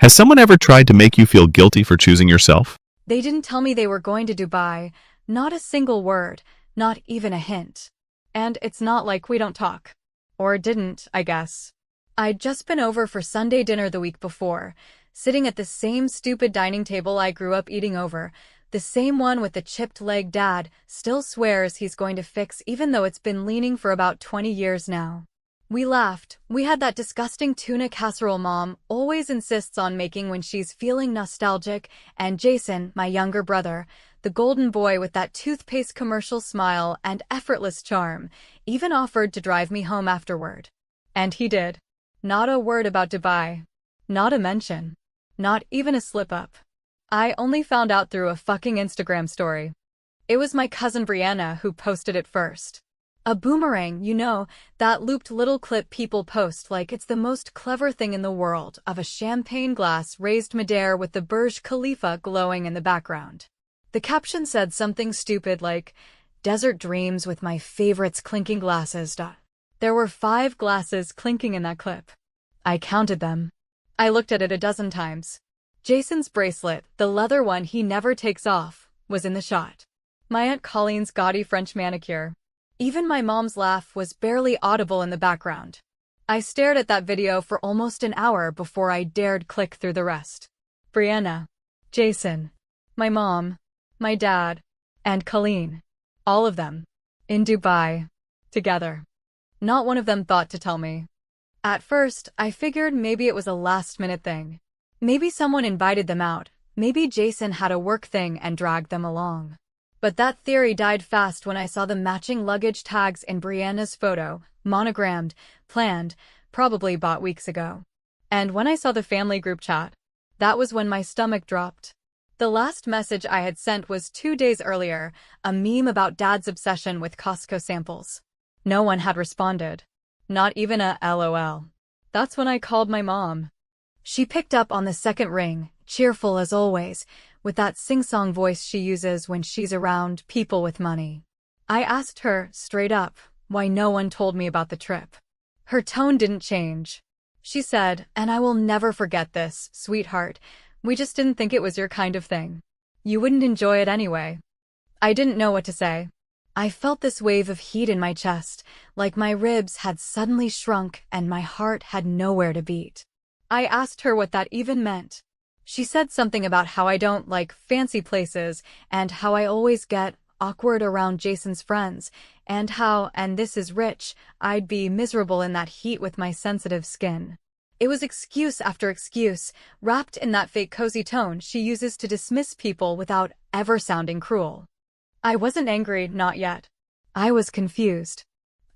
Has someone ever tried to make you feel guilty for choosing yourself? They didn't tell me they were going to Dubai. Not a single word, not even a hint. And it's not like we don't talk. Or didn't, I guess. I'd just been over for Sunday dinner the week before, sitting at the same stupid dining table I grew up eating over, the same one with the chipped leg Dad still swears he's going to fix even though it's been leaning for about 20 years now. We laughed. We had that disgusting tuna casserole Mom always insists on making when she's feeling nostalgic, and Jason, my younger brother, the golden boy with that toothpaste commercial smile and effortless charm, even offered to drive me home afterward. And he did. Not a word about Dubai. Not a mention. Not even a slip-up. I only found out through a fucking Instagram story. It was my cousin Brianna who posted it first. A boomerang, that looped little clip people post like it's the most clever thing in the world, of a champagne glass raised midair with the Burj Khalifa glowing in the background. The caption said something stupid like, "Desert dreams with my favorites clinking glasses." There were 5 glasses clinking in that clip. I counted them. I looked at it a dozen times. Jason's bracelet, the leather one he never takes off, was in the shot. My Aunt Colleen's gaudy French manicure. Even my mom's laugh was barely audible in the background. I stared at that video for almost an hour before I dared click through the rest. Brianna, Jason, my mom, my dad, and Colleen. All of them. In Dubai. Together. Not one of them thought to tell me. At first, I figured maybe it was a last-minute thing. Maybe someone invited them out. Maybe Jason had a work thing and dragged them along. But that theory died fast when I saw the matching luggage tags in Brianna's photo, monogrammed, planned, probably bought weeks ago. And when I saw the family group chat, that was when my stomach dropped. The last message I had sent was 2 days earlier, a meme about Dad's obsession with Costco samples. No one had responded. Not even a LOL. That's when I called my mom. She picked up on the second ring, cheerful as always, with that sing-song voice she uses when she's around people with money. I asked her, straight up, why no one told me about the trip. Her tone didn't change. She said, "And I will never forget this, sweetheart. We just didn't think it was your kind of thing. You wouldn't enjoy it anyway." I didn't know what to say. I felt this wave of heat in my chest, like my ribs had suddenly shrunk and my heart had nowhere to beat. I asked her what that even meant. She said something about how I don't like fancy places and how I always get awkward around Jason's friends, and how, and this is rich, I'd be miserable in that heat with my sensitive skin. It was excuse after excuse, wrapped in that fake cozy tone she uses to dismiss people without ever sounding cruel. I wasn't angry, not yet. I was confused.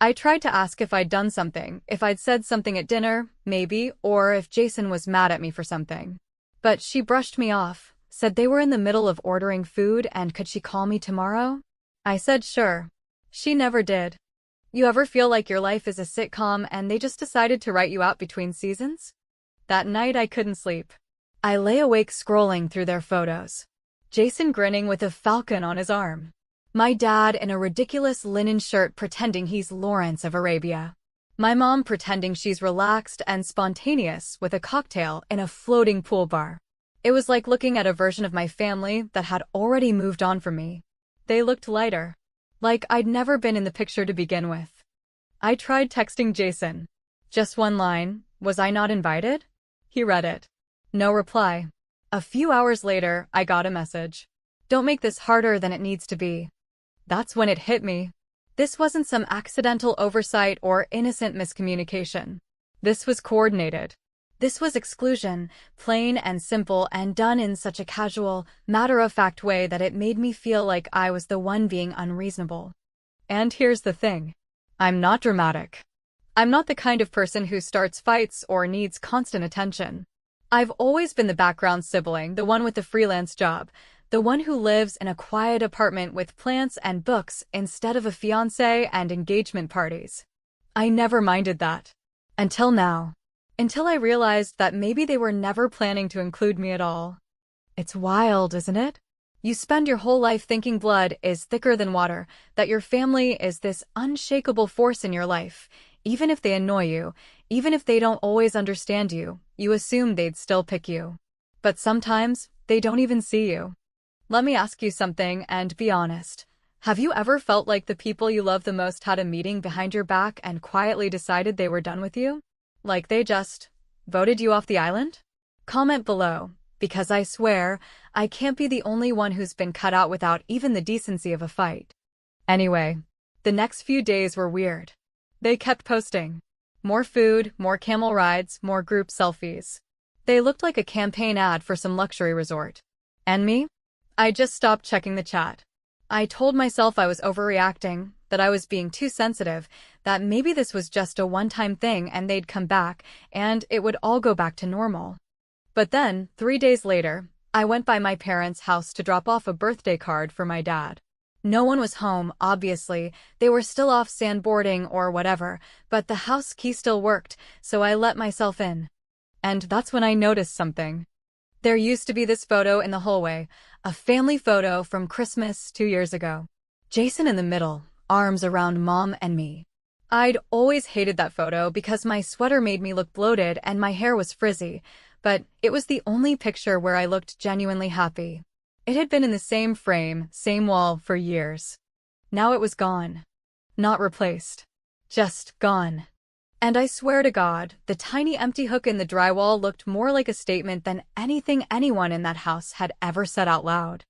I tried to ask if I'd done something, if I'd said something at dinner, maybe, or if Jason was mad at me for something. But she brushed me off, said they were in the middle of ordering food and could she call me tomorrow? I said sure. She never did. You ever feel like your life is a sitcom and they just decided to write you out between seasons? That night I couldn't sleep. I lay awake scrolling through their photos. Jason grinning with a falcon on his arm. My dad in a ridiculous linen shirt pretending he's Lawrence of Arabia. My mom pretending she's relaxed and spontaneous with a cocktail in a floating pool bar. It was like looking at a version of my family that had already moved on from me. They looked lighter. Like I'd never been in the picture to begin with. I tried texting Jason. Just one line, "Was I not invited?" He read it. No reply. A few hours later, I got a message. "Don't make this harder than it needs to be." That's when it hit me. This wasn't some accidental oversight or innocent miscommunication. This was coordinated. This was exclusion, plain and simple and done in such a casual, matter-of-fact way that it made me feel like I was the one being unreasonable. And here's the thing. I'm not dramatic. I'm not the kind of person who starts fights or needs constant attention. I've always been the background sibling, the one with the freelance job, the one who lives in a quiet apartment with plants and books instead of a fiancé and engagement parties. I never minded that. Until now. Until I realized that maybe they were never planning to include me at all. It's wild, isn't it? You spend your whole life thinking blood is thicker than water, that your family is this unshakable force in your life, Even if they annoy you, even if they don't always understand you, you assume they'd still pick you. But sometimes, they don't even see you. Let me ask you something and be honest. Have you ever felt like the people you love the most had a meeting behind your back and quietly decided they were done with you? Like they just voted you off the island? Comment below, because I swear, I can't be the only one who's been cut out without even the decency of a fight. Anyway, the next few days were weird. They kept posting. More food, more camel rides, more group selfies. They looked like a campaign ad for some luxury resort. And me? I just stopped checking the chat. I told myself I was overreacting, that I was being too sensitive, that maybe this was just a one-time thing and they'd come back, and it would all go back to normal. But then, 3 days later, I went by my parents' house to drop off a birthday card for my dad. No one was home, obviously. They were still off sandboarding or whatever, but the house key still worked, so I let myself in. And that's when I noticed something. There used to be this photo in the hallway, a family photo from Christmas 2 years ago. Jason in the middle, arms around Mom and me. I'd always hated that photo because my sweater made me look bloated and my hair was frizzy, but it was the only picture where I looked genuinely happy. It had been in the same frame, same wall for years. Now it was gone. Not replaced. Just gone. And I swear to God, the tiny empty hook in the drywall looked more like a statement than anything anyone in that house had ever said out loud.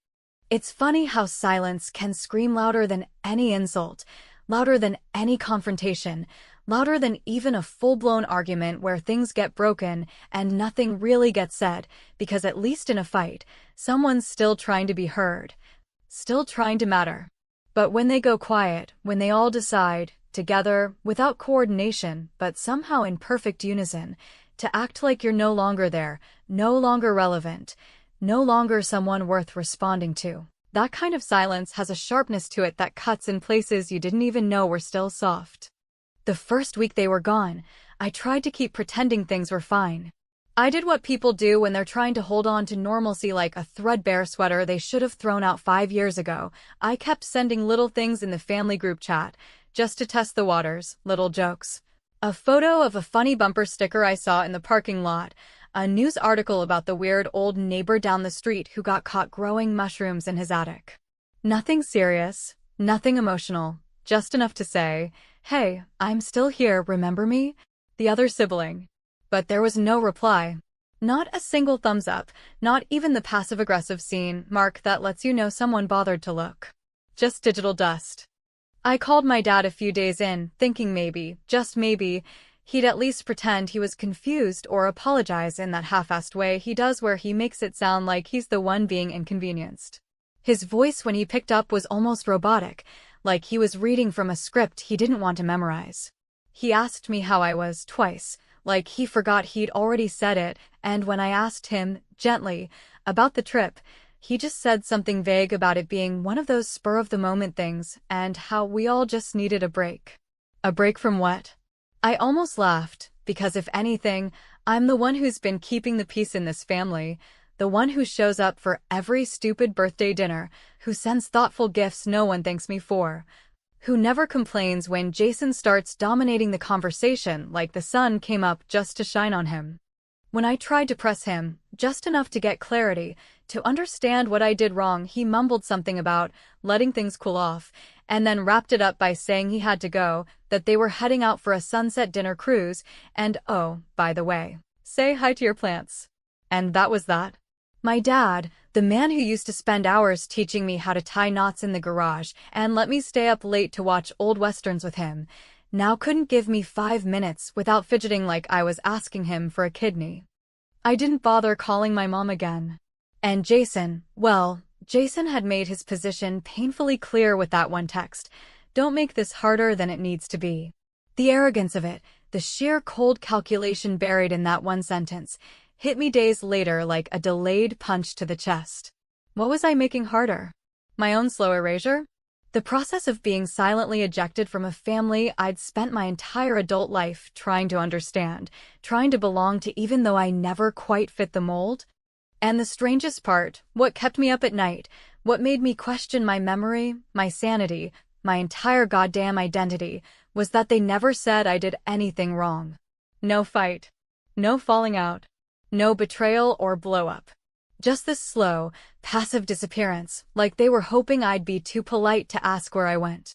It's funny how silence can scream louder than any insult, louder than any confrontation, louder than even a full-blown argument where things get broken and nothing really gets said, because at least in a fight, someone's still trying to be heard, still trying to matter. But when they go quiet, when they all decide, together, without coordination, but somehow in perfect unison, to act like you're no longer there, no longer relevant, no longer someone worth responding to, that kind of silence has a sharpness to it that cuts in places you didn't even know were still soft. The first week they were gone, I tried to keep pretending things were fine. I did what people do when they're trying to hold on to normalcy, like a threadbare sweater they should have thrown out 5 years ago. I kept sending little things in the family group chat, just to test the waters, little jokes. A photo of a funny bumper sticker I saw in the parking lot, a news article about the weird old neighbor down the street who got caught growing mushrooms in his attic. Nothing serious, nothing emotional, just enough to say, "Hey, I'm still here, remember me?" The other sibling. But there was no reply. Not a single thumbs up, not even the passive-aggressive scene mark that lets you know someone bothered to look. Just digital dust. I called my dad a few days in, thinking maybe, just maybe, he'd at least pretend he was confused or apologize in that half-assed way he does where he makes it sound like he's the one being inconvenienced. His voice when he picked up was almost robotic, like he was reading from a script he didn't want to memorize. He asked me how I was twice, like he forgot he'd already said it, and when I asked him, gently, about the trip, he just said something vague about it being one of those spur-of-the-moment things, and how we all just needed a break. A break from what? I almost laughed, because if anything, I'm the one who's been keeping the peace in this family, the one who shows up for every stupid birthday dinner, who sends thoughtful gifts no one thanks me for, who never complains when Jason starts dominating the conversation like the sun came up just to shine on him. When I tried to press him, just enough to get clarity, to understand what I did wrong, he mumbled something about letting things cool off, and then wrapped it up by saying he had to go, that they were heading out for a sunset dinner cruise, and oh, by the way, say hi to your plants. And that was that. My dad, the man who used to spend hours teaching me how to tie knots in the garage and let me stay up late to watch old westerns with him, now couldn't give me 5 minutes without fidgeting like I was asking him for a kidney. I didn't bother calling my mom again. And Jason, well, Jason had made his position painfully clear with that one text. Don't make this harder than it needs to be. The arrogance of it, the sheer cold calculation buried in that one sentence, hit me days later like a delayed punch to the chest. What was I making harder? My own slow erasure? The process of being silently ejected from a family I'd spent my entire adult life trying to understand, trying to belong to even though I never quite fit the mold? And the strangest part, what kept me up at night, what made me question my memory, my sanity, my entire goddamn identity, was that they never said I did anything wrong. No fight. No falling out. No betrayal or blow-up. Just this slow, passive disappearance, like they were hoping I'd be too polite to ask where I went.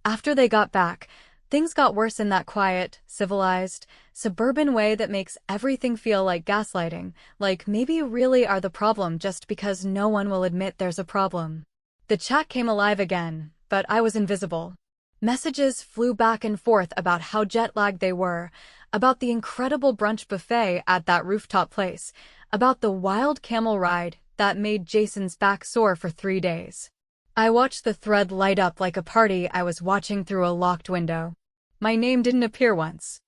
After they got back, things got worse in that quiet, civilized, suburban way that makes everything feel like gaslighting, like maybe you really are the problem just because no one will admit there's a problem. The chat came alive again, but I was invisible. Messages flew back and forth about how jet-lagged they were, about the incredible brunch buffet at that rooftop place, about the wild camel ride that made Jason's back sore for 3 days. I watched the thread light up like a party I was watching through a locked window. My name didn't appear once.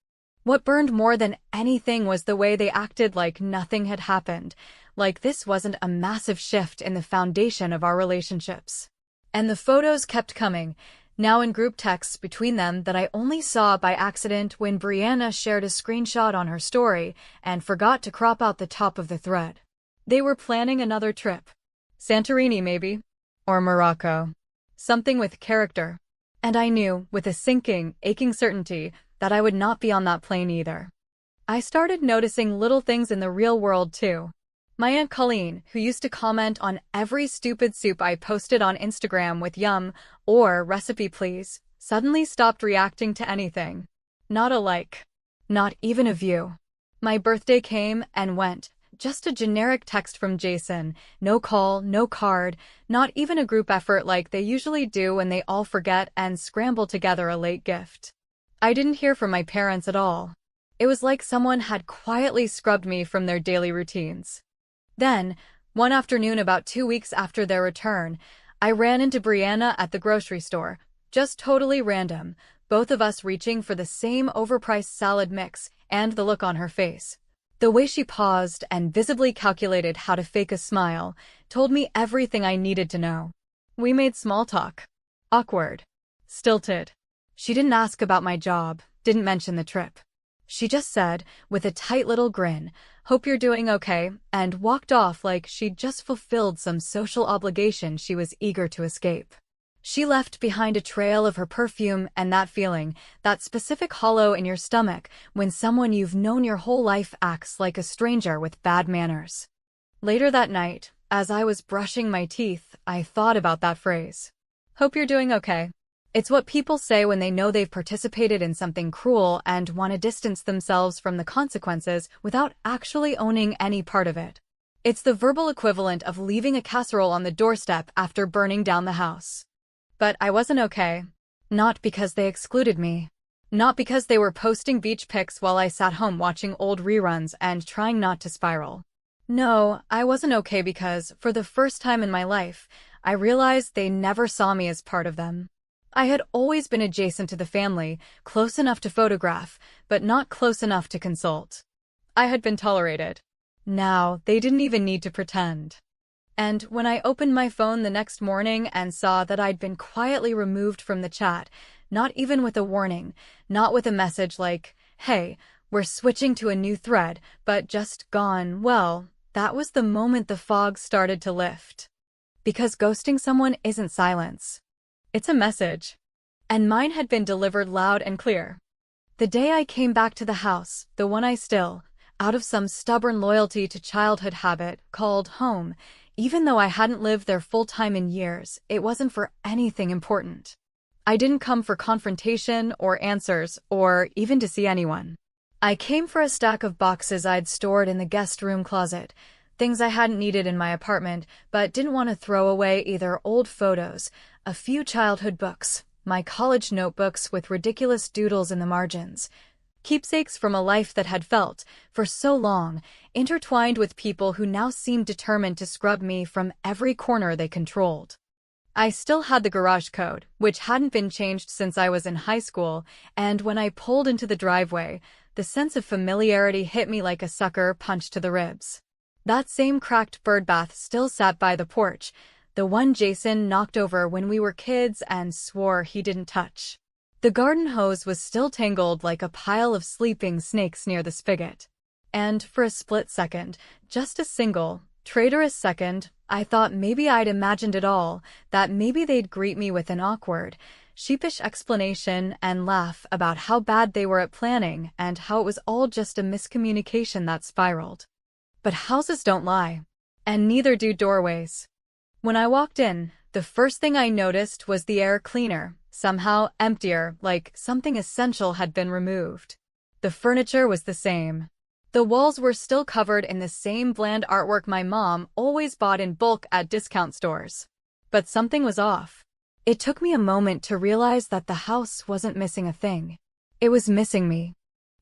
What burned more than anything was the way they acted like nothing had happened, like this wasn't a massive shift in the foundation of our relationships. And the photos kept coming, now in group texts between them that I only saw by accident when Brianna shared a screenshot on her story and forgot to crop out the top of the thread. They were planning another trip. Santorini, maybe? Or Morocco. Something with character. And I knew, with a sinking, aching certainty, that I would not be on that plane either. I started noticing little things in the real world too. My Aunt Colleen, who used to comment on every stupid soup I posted on Instagram with yum or recipe please, suddenly stopped reacting to anything. Not a like. Not even a view. My birthday came and went. Just a generic text from Jason, no call, no card, not even a group effort like they usually do when they all forget and scramble together a late gift. I didn't hear from my parents at all. It was like someone had quietly scrubbed me from their daily routines. Then, one afternoon about 2 weeks after their return, I ran into Brianna at the grocery store, just totally random, both of us reaching for the same overpriced salad mix and the look on her face. The way she paused and visibly calculated how to fake a smile told me everything I needed to know. We made small talk. Awkward. Stilted. She didn't ask about my job, didn't mention the trip. She just said, with a tight little grin, "Hope you're doing okay," and walked off like she'd just fulfilled some social obligation she was eager to escape. She left behind a trail of her perfume and that feeling, that specific hollow in your stomach when someone you've known your whole life acts like a stranger with bad manners. Later that night, as I was brushing my teeth, I thought about that phrase. Hope you're doing okay. It's what people say when they know they've participated in something cruel and want to distance themselves from the consequences without actually owning any part of it. It's the verbal equivalent of leaving a casserole on the doorstep after burning down the house. But I wasn't okay. Not because they excluded me. Not because they were posting beach pics while I sat home watching old reruns and trying not to spiral. No, I wasn't okay because, for the first time in my life, I realized they never saw me as part of them. I had always been adjacent to the family, close enough to photograph, but not close enough to consult. I had been tolerated. Now, they didn't even need to pretend. And when I opened my phone the next morning and saw that I'd been quietly removed from the chat, not even with a warning, not with a message like, "Hey, we're switching to a new thread," but just gone, well, that was the moment the fog started to lift. Because ghosting someone isn't silence. It's a message. And mine had been delivered loud and clear. The day I came back to the house, the one I still, out of some stubborn loyalty to childhood habit, called home, even though I hadn't lived there full-time in years, it wasn't for anything important. I didn't come for confrontation or answers or even to see anyone. I came for a stack of boxes I'd stored in the guest room closet, things I hadn't needed in my apartment but didn't want to throw away, either old photos, a few childhood books, my college notebooks with ridiculous doodles in the margins, keepsakes from a life that had felt, for so long, intertwined with people who now seemed determined to scrub me from every corner they controlled. I still had the garage code, which hadn't been changed since I was in high school, and when I pulled into the driveway, the sense of familiarity hit me like a sucker punch to the ribs. That same cracked birdbath still sat by the porch, the one Jason knocked over when we were kids and swore he didn't touch. The garden hose was still tangled like a pile of sleeping snakes near the spigot. And for a split second, just a single, traitorous second, I thought maybe I'd imagined it all, that maybe they'd greet me with an awkward, sheepish explanation and laugh about how bad they were at planning and how it was all just a miscommunication that spiraled. But houses don't lie. And neither do doorways. When I walked in, the first thing I noticed was the air cleaner, somehow emptier, like something essential had been removed. The furniture was the same. The walls were still covered in the same bland artwork my mom always bought in bulk at discount stores. But something was off. It took me a moment to realize that the house wasn't missing a thing. It was missing me.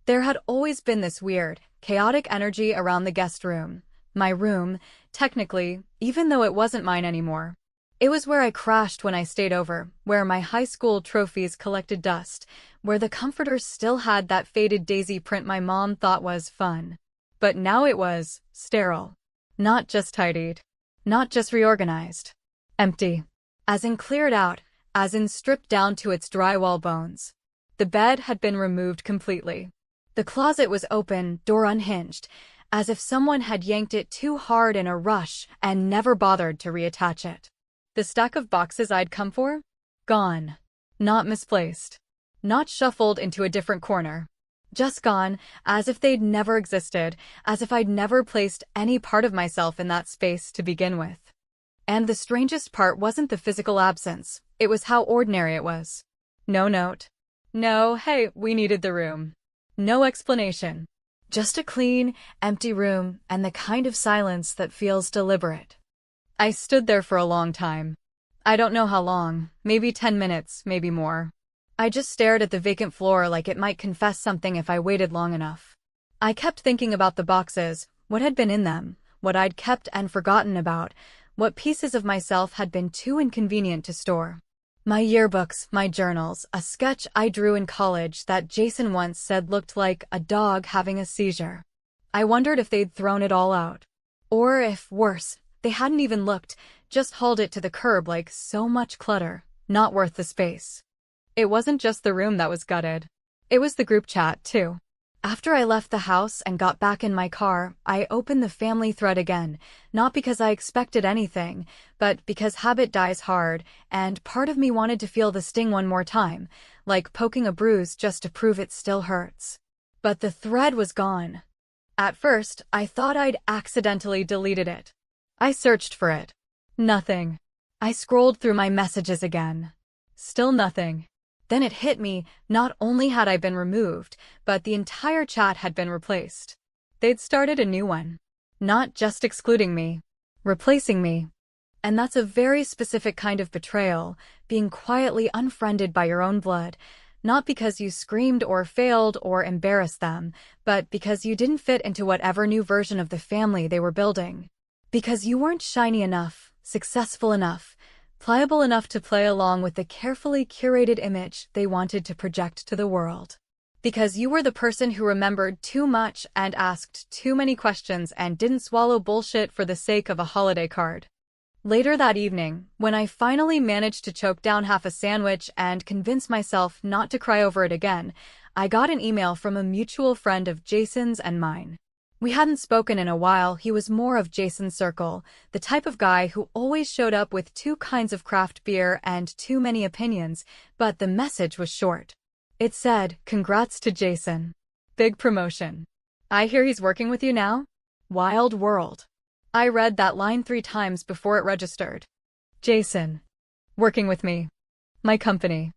There had always been this weird, chaotic energy around the guest room. My room, technically, even though it wasn't mine anymore. It was where I crashed when I stayed over, where my high school trophies collected dust, where the comforter still had that faded daisy print my mom thought was fun. But now it was sterile. Not just tidied. Not just reorganized. Empty. As in cleared out, as in stripped down to its drywall bones. The bed had been removed completely. The closet was open, door unhinged, as if someone had yanked it too hard in a rush and never bothered to reattach it. The stack of boxes I'd come for? Gone. Not misplaced. Not shuffled into a different corner. Just gone, as if they'd never existed, as if I'd never placed any part of myself in that space to begin with. And the strangest part wasn't the physical absence, it was how ordinary it was. No note. No, hey, we needed the room. No explanation. Just a clean, empty room and the kind of silence that feels deliberate. I stood there for a long time. I don't know how long, maybe 10 minutes, maybe more. I just stared at the vacant floor like it might confess something if I waited long enough. I kept thinking about the boxes, what had been in them, what I'd kept and forgotten about, what pieces of myself had been too inconvenient to store. My yearbooks, my journals, a sketch I drew in college that Jason once said looked like a dog having a seizure. I wondered if they'd thrown it all out. Or if, worse, they hadn't even looked, just hauled it to the curb like so much clutter, not worth the space. It wasn't just the room that was gutted. It was the group chat, too. After I left the house and got back in my car, I opened the family thread again, not because I expected anything, but because habit dies hard, and part of me wanted to feel the sting one more time, like poking a bruise just to prove it still hurts. But the thread was gone. At first, I thought I'd accidentally deleted it. I searched for it. Nothing. I scrolled through my messages again. Still nothing. Then it hit me, not only had I been removed, but the entire chat had been replaced. They'd started a new one. Not just excluding me. Replacing me. And that's a very specific kind of betrayal, being quietly unfriended by your own blood, not because you screamed or failed or embarrassed them, but because you didn't fit into whatever new version of the family they were building. Because you weren't shiny enough, successful enough, pliable enough to play along with the carefully curated image they wanted to project to the world. Because you were the person who remembered too much and asked too many questions and didn't swallow bullshit for the sake of a holiday card. Later that evening, when I finally managed to choke down half a sandwich and convince myself not to cry over it again, I got an email from a mutual friend of Jason's and mine. We hadn't spoken in a while. He was more of Jason's circle, the type of guy who always showed up with 2 kinds of craft beer and too many opinions, but the message was short. It said, "Congrats to Jason. Big promotion. I hear he's working with you now? Wild world." I read that line 3 times before it registered. Jason. Working with me. My company.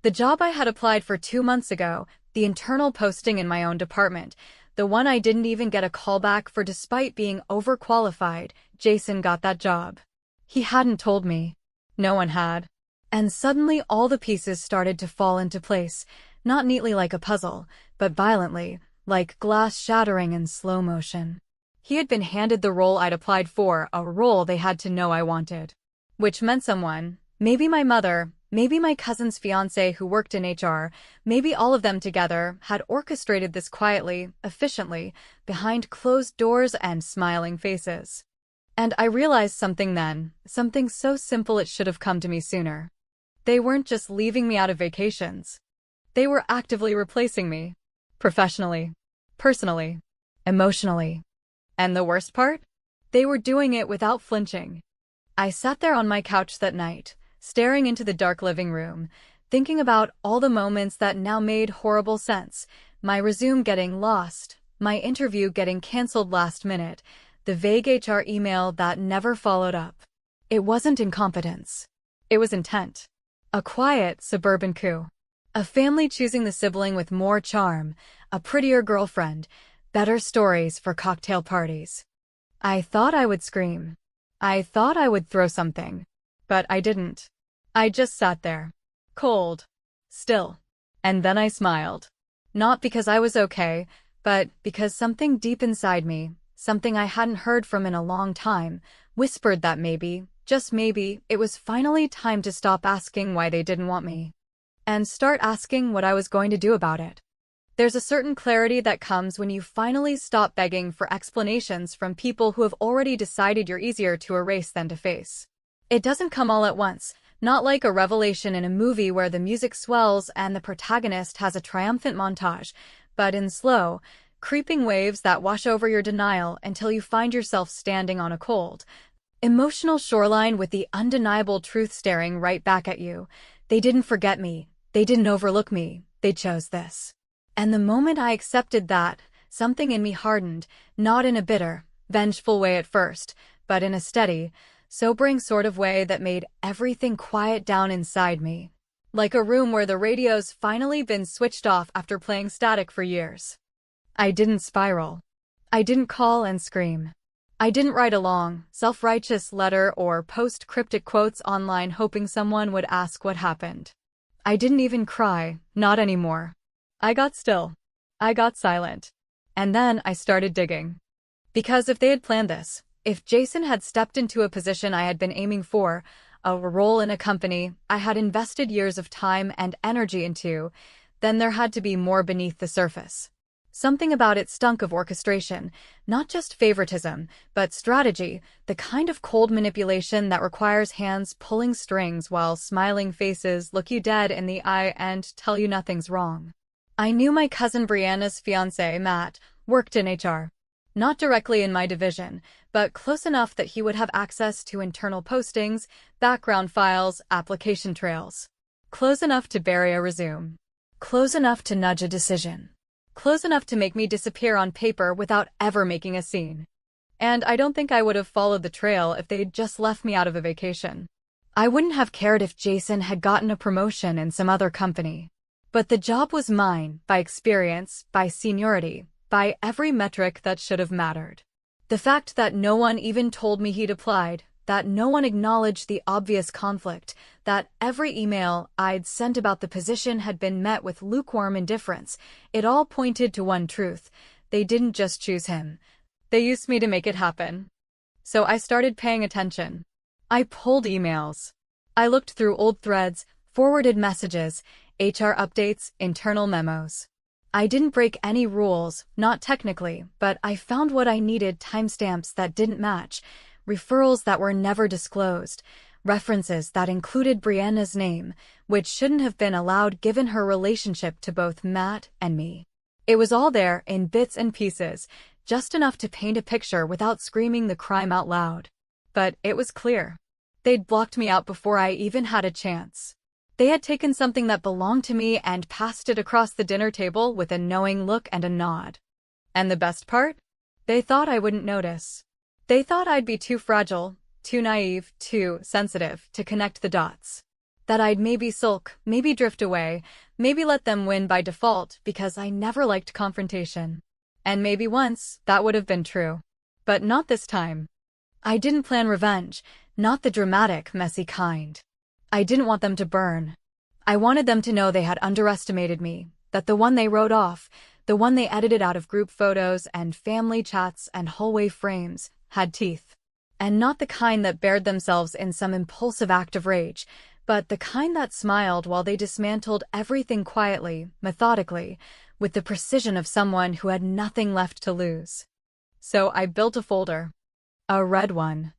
The job I had applied for 2 months ago, the internal posting in my own department, the one I didn't even get a call back for despite being overqualified, Jason got that job. He hadn't told me. No one had. And suddenly all the pieces started to fall into place, not neatly like a puzzle, but violently, like glass shattering in slow motion. He had been handed the role I'd applied for, a role they had to know I wanted. Which meant someone, maybe my mother, maybe my cousin's fiancé who worked in HR, maybe all of them together, had orchestrated this quietly, efficiently, behind closed doors and smiling faces. And I realized something then, something so simple it should have come to me sooner. They weren't just leaving me out of vacations. They were actively replacing me. Professionally. Personally. Emotionally. And the worst part? They were doing it without flinching. I sat there on my couch that night, staring into the dark living room, thinking about all the moments that now made horrible sense. My resume getting lost, my interview getting canceled last minute, the vague HR email that never followed up. It wasn't incompetence. It was intent. A quiet, suburban coup. A family choosing the sibling with more charm, a prettier girlfriend, better stories for cocktail parties. I thought I would scream. I thought I would throw something. But I didn't. I just sat there. Cold. Still. And then I smiled. Not because I was okay, but because something deep inside me, something I hadn't heard from in a long time, whispered that maybe, just maybe, it was finally time to stop asking why they didn't want me. And start asking what I was going to do about it. There's a certain clarity that comes when you finally stop begging for explanations from people who have already decided you're easier to erase than to face. It doesn't come all at once, not like a revelation in a movie where the music swells and the protagonist has a triumphant montage, but in slow, creeping waves that wash over your denial until you find yourself standing on a cold, emotional shoreline with the undeniable truth staring right back at you. They didn't forget me. They didn't overlook me. They chose this. And the moment I accepted that, something in me hardened, not in a bitter, vengeful way at first, but in a steady, sobering sort of way that made everything quiet down inside me. Like a room where the radio's finally been switched off after playing static for years. I didn't spiral. I didn't call and scream. I didn't write a long, self-righteous letter or post cryptic quotes online hoping someone would ask what happened. I didn't even cry, not anymore. I got still. I got silent. And then I started digging. Because if they had planned this, if Jason had stepped into a position I had been aiming for, a role in a company I had invested years of time and energy into, then there had to be more beneath the surface. Something about it stunk of orchestration, not just favoritism, but strategy, the kind of cold manipulation that requires hands pulling strings while smiling faces look you dead in the eye and tell you nothing's wrong. I knew my cousin Brianna's fiancé, Matt, worked in HR. Not directly in my division, but close enough that he would have access to internal postings, background files, application trails. Close enough to bury a resume. Close enough to nudge a decision. Close enough to make me disappear on paper without ever making a scene. And I don't think I would have followed the trail if they'd just left me out of a vacation. I wouldn't have cared if Jason had gotten a promotion in some other company. But the job was mine, by experience, by seniority, by every metric that should have mattered. The fact that no one even told me he'd applied, that no one acknowledged the obvious conflict, that every email I'd sent about the position had been met with lukewarm indifference, it all pointed to one truth. They didn't just choose him. They used me to make it happen. So I started paying attention. I pulled emails. I looked through old threads, forwarded messages, HR updates, internal memos. I didn't break any rules, not technically, but I found what I needed: timestamps that didn't match, referrals that were never disclosed, references that included Brianna's name, which shouldn't have been allowed given her relationship to both Matt and me. It was all there in bits and pieces, just enough to paint a picture without screaming the crime out loud. But it was clear. They'd blocked me out before I even had a chance. They had taken something that belonged to me and passed it across the dinner table with a knowing look and a nod. And the best part? They thought I wouldn't notice. They thought I'd be too fragile, too naive, too sensitive to connect the dots. That I'd maybe sulk, maybe drift away, maybe let them win by default because I never liked confrontation. And maybe once that would have been true. But not this time. I didn't plan revenge, not the dramatic, messy kind. I didn't want them to burn. I wanted them to know they had underestimated me, that the one they wrote off, the one they edited out of group photos and family chats and hallway frames, had teeth. And not the kind that bared themselves in some impulsive act of rage, but the kind that smiled while they dismantled everything quietly, methodically, with the precision of someone who had nothing left to lose. So I built a folder. A red one.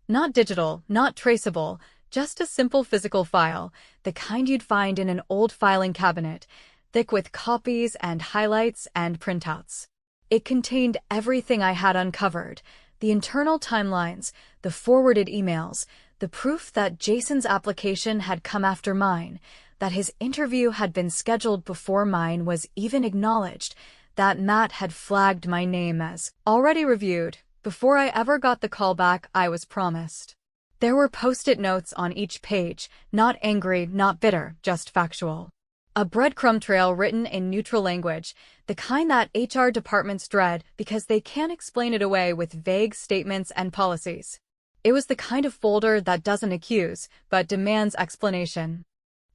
Not digital, not traceable, just a simple physical file, the kind you'd find in an old filing cabinet, thick with copies and highlights and printouts. It contained everything I had uncovered, the internal timelines, the forwarded emails, the proof that Jason's application had come after mine, that his interview had been scheduled before mine was even acknowledged, that Matt had flagged my name as already reviewed before I ever got the callback I was promised. There were post-it notes on each page, not angry, not bitter, just factual. A breadcrumb trail written in neutral language, the kind that HR departments dread because they can't explain it away with vague statements and policies. It was the kind of folder that doesn't accuse, but demands explanation.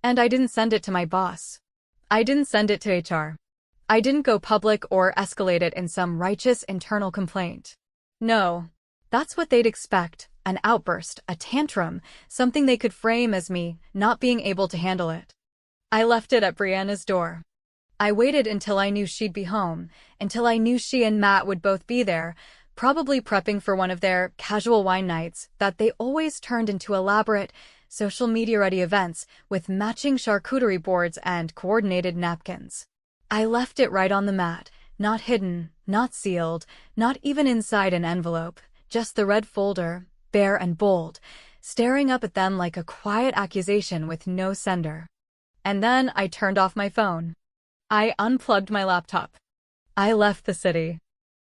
And I didn't send it to my boss. I didn't send it to HR. I didn't go public or escalate it in some righteous internal complaint. No. That's what they'd expect, an outburst, a tantrum, something they could frame as me not being able to handle it. I left it at Brianna's door. I waited until I knew she'd be home, until I knew she and Matt would both be there, probably prepping for one of their casual wine nights that they always turned into elaborate, social media-ready events with matching charcuterie boards and coordinated napkins. I left it right on the mat, not hidden, not sealed, not even inside an envelope, just the red folder, bare and bold, staring up at them like a quiet accusation with no sender. And then I turned off my phone. I unplugged my laptop. I left the city.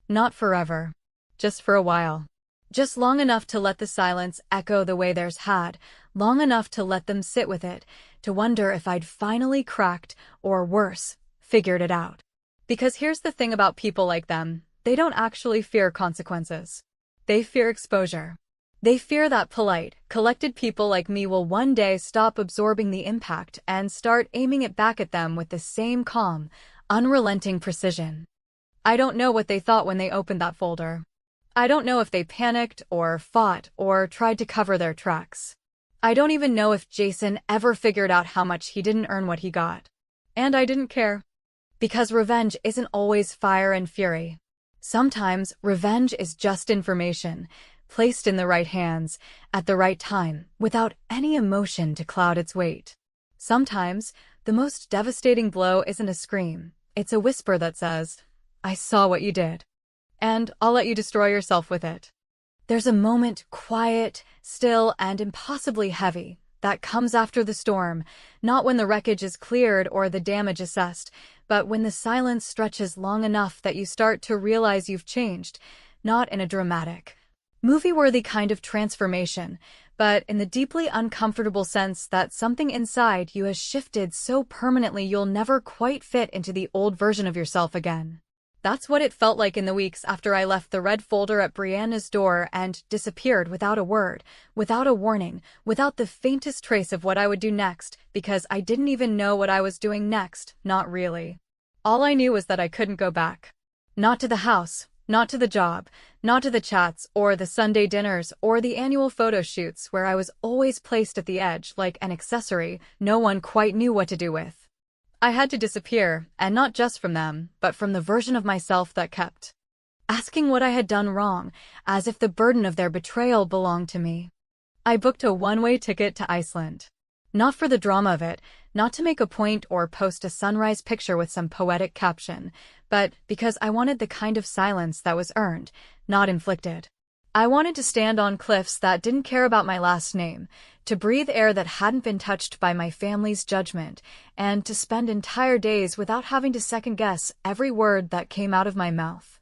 Not forever. Just for a while. Just long enough to let the silence echo the way theirs had, long enough to let them sit with it, to wonder if I'd finally cracked, or worse, figured it out. Because here's the thing about people like them, they don't actually fear consequences. They fear exposure. They fear that polite, collected people like me will one day stop absorbing the impact and start aiming it back at them with the same calm, unrelenting precision. I don't know what they thought when they opened that folder. I don't know if they panicked or fought or tried to cover their tracks. I don't even know if Jason ever figured out how much he didn't earn what he got. And I didn't care. Because revenge isn't always fire and fury. Sometimes revenge is just information, placed in the right hands, at the right time, without any emotion to cloud its weight. Sometimes, the most devastating blow isn't a scream, it's a whisper that says, "I saw what you did. And I'll let you destroy yourself with it." There's a moment, quiet, still, and impossibly heavy, that comes after the storm, not when the wreckage is cleared or the damage assessed, but when the silence stretches long enough that you start to realize you've changed, not in a dramatic, movie-worthy kind of transformation, but in the deeply uncomfortable sense that something inside you has shifted so permanently you'll never quite fit into the old version of yourself again. That's what it felt like in the weeks after I left the red folder at Brianna's door and disappeared without a word, without a warning, without the faintest trace of what I would do next, because I didn't even know what I was doing next, not really. All I knew was that I couldn't go back. Not to the house, not to the job, not to the chats or the Sunday dinners or the annual photo shoots where I was always placed at the edge like an accessory no one quite knew what to do with. I had to disappear, and not just from them, but from the version of myself that kept asking what I had done wrong, as if the burden of their betrayal belonged to me. I booked a one-way ticket to Iceland. Not for the drama of it, not to make a point or post a sunrise picture with some poetic caption, but because I wanted the kind of silence that was earned, not inflicted. I wanted to stand on cliffs that didn't care about my last name, to breathe air that hadn't been touched by my family's judgment, and to spend entire days without having to second-guess every word that came out of my mouth.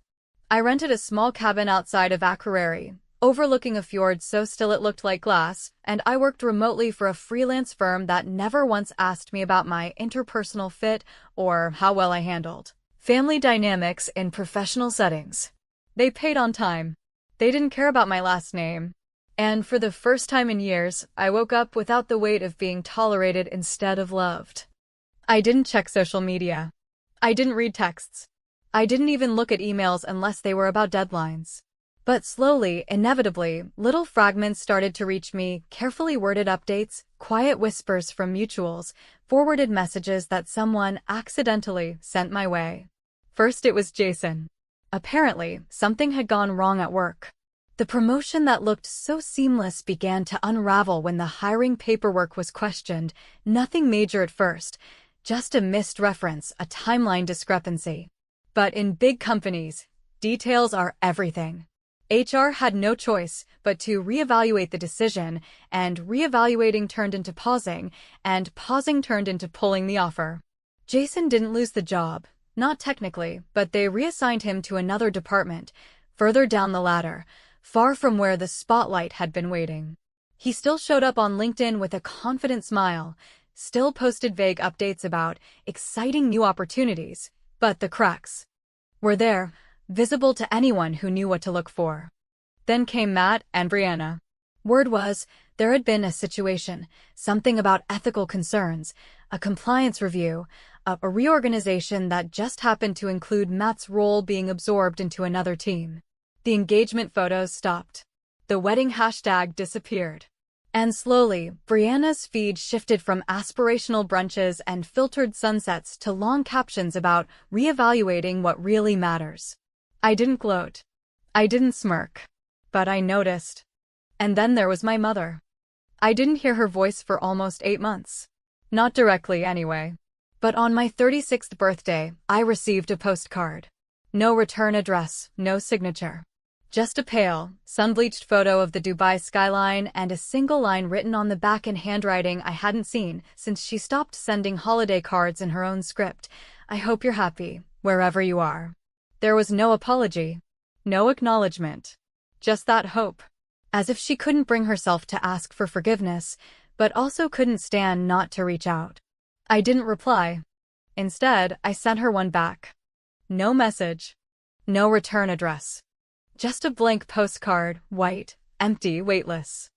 I rented a small cabin outside of Akureyri, overlooking a fjord so still it looked like glass, and I worked remotely for a freelance firm that never once asked me about my interpersonal fit or how well I handled family dynamics in professional settings. They paid on time. They didn't care about my last name. And for the first time in years, I woke up without the weight of being tolerated instead of loved. I didn't check social media. I didn't read texts. I didn't even look at emails unless they were about deadlines. But slowly, inevitably, little fragments started to reach me, carefully worded updates, quiet whispers from mutuals, forwarded messages that someone accidentally sent my way. First it was Jason. Apparently, something had gone wrong at work. The promotion that looked so seamless began to unravel when the hiring paperwork was questioned. Nothing major at first, just a missed reference, a timeline discrepancy. But in big companies, details are everything. HR had no choice but to reevaluate the decision, and reevaluating turned into pausing, and pausing turned into pulling the offer. Jason didn't lose the job, not technically, but they reassigned him to another department, further down the ladder, far from where the spotlight had been waiting. He still showed up on LinkedIn with a confident smile, still posted vague updates about exciting new opportunities, but the cracks were there, visible to anyone who knew what to look for. Then came Matt and Brianna. Word was, there had been a situation, something about ethical concerns, a compliance review, a reorganization that just happened to include Matt's role being absorbed into another team. The engagement photos stopped. The wedding hashtag disappeared. And slowly, Brianna's feed shifted from aspirational brunches and filtered sunsets to long captions about reevaluating what really matters. I didn't gloat. I didn't smirk. But I noticed. And then there was my mother. I didn't hear her voice for almost 8 months. Not directly, anyway. But on my 36th birthday, I received a postcard. No return address, no signature. Just a pale, sun-bleached photo of the Dubai skyline and a single line written on the back in handwriting I hadn't seen since she stopped sending holiday cards in her own script. I hope you're happy, wherever you are. There was no apology. No acknowledgement. Just that hope. As if she couldn't bring herself to ask for forgiveness, but also couldn't stand not to reach out. I didn't reply. Instead, I sent her one back. No message. No return address. Just a blank postcard, white, empty, weightless.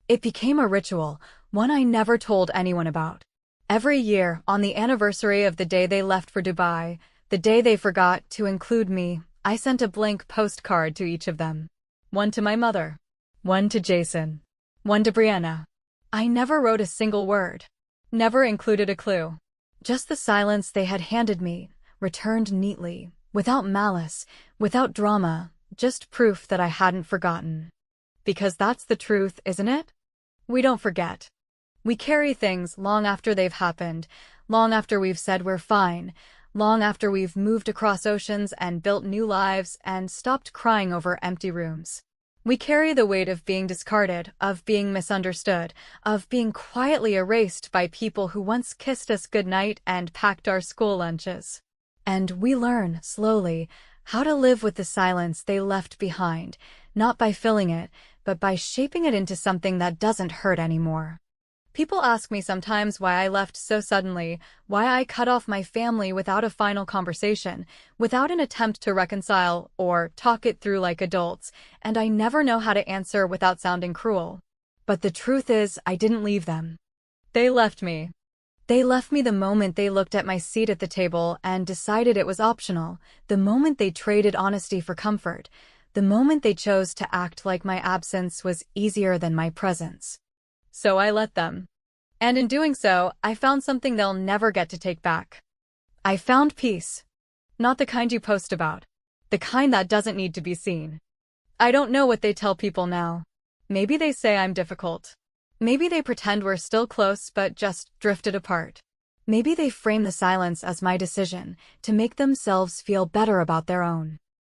It became a ritual, one I never told anyone about. Every year, on the anniversary of the day they left for Dubai, the day they forgot to include me, I sent a blank postcard to each of them. One to my mother. One to Jason. One to Brianna. I never wrote a single word. Never included a clue. Just the silence they had handed me, returned neatly, without malice, without drama, just proof that I hadn't forgotten. Because that's the truth, isn't it? We don't forget. We carry things long after they've happened, long after we've said we're fine, long after we've moved across oceans and built new lives and stopped crying over empty rooms. We carry the weight of being discarded, of being misunderstood, of being quietly erased by people who once kissed us goodnight and packed our school lunches. And we learn, slowly, how to live with the silence they left behind, not by filling it, but by shaping it into something that doesn't hurt anymore. People ask me sometimes why I left so suddenly, why I cut off my family without a final conversation, without an attempt to reconcile or talk it through like adults, and I never know how to answer without sounding cruel. But the truth is, I didn't leave them. They left me. They left me the moment they looked at my seat at the table and decided it was optional, the moment they traded honesty for comfort, the moment they chose to act like my absence was easier than my presence. So I let them. And in doing so, I found something they'll never get to take back. I found peace. Not the kind you post about. The kind that doesn't need to be seen. I don't know what they tell people now. Maybe they say I'm difficult. Maybe they pretend we're still close but just drifted apart. Maybe they frame the silence as my decision, to make themselves feel better about their own.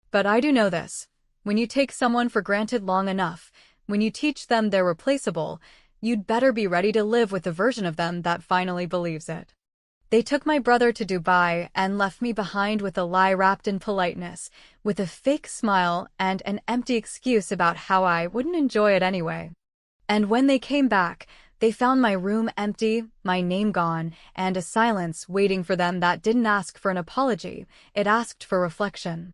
But I do know this. When you take someone for granted long enough, when you teach them they're replaceable, you'd better be ready to live with the version of them that finally believes it. They took my brother to Dubai and left me behind with a lie wrapped in politeness, with a fake smile and an empty excuse about how I wouldn't enjoy it anyway. And when they came back, they found my room empty, my name gone, and a silence waiting for them that didn't ask for an apology, it asked for reflection.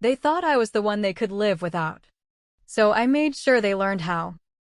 They thought I was the one they could live without. So I made sure they learned how.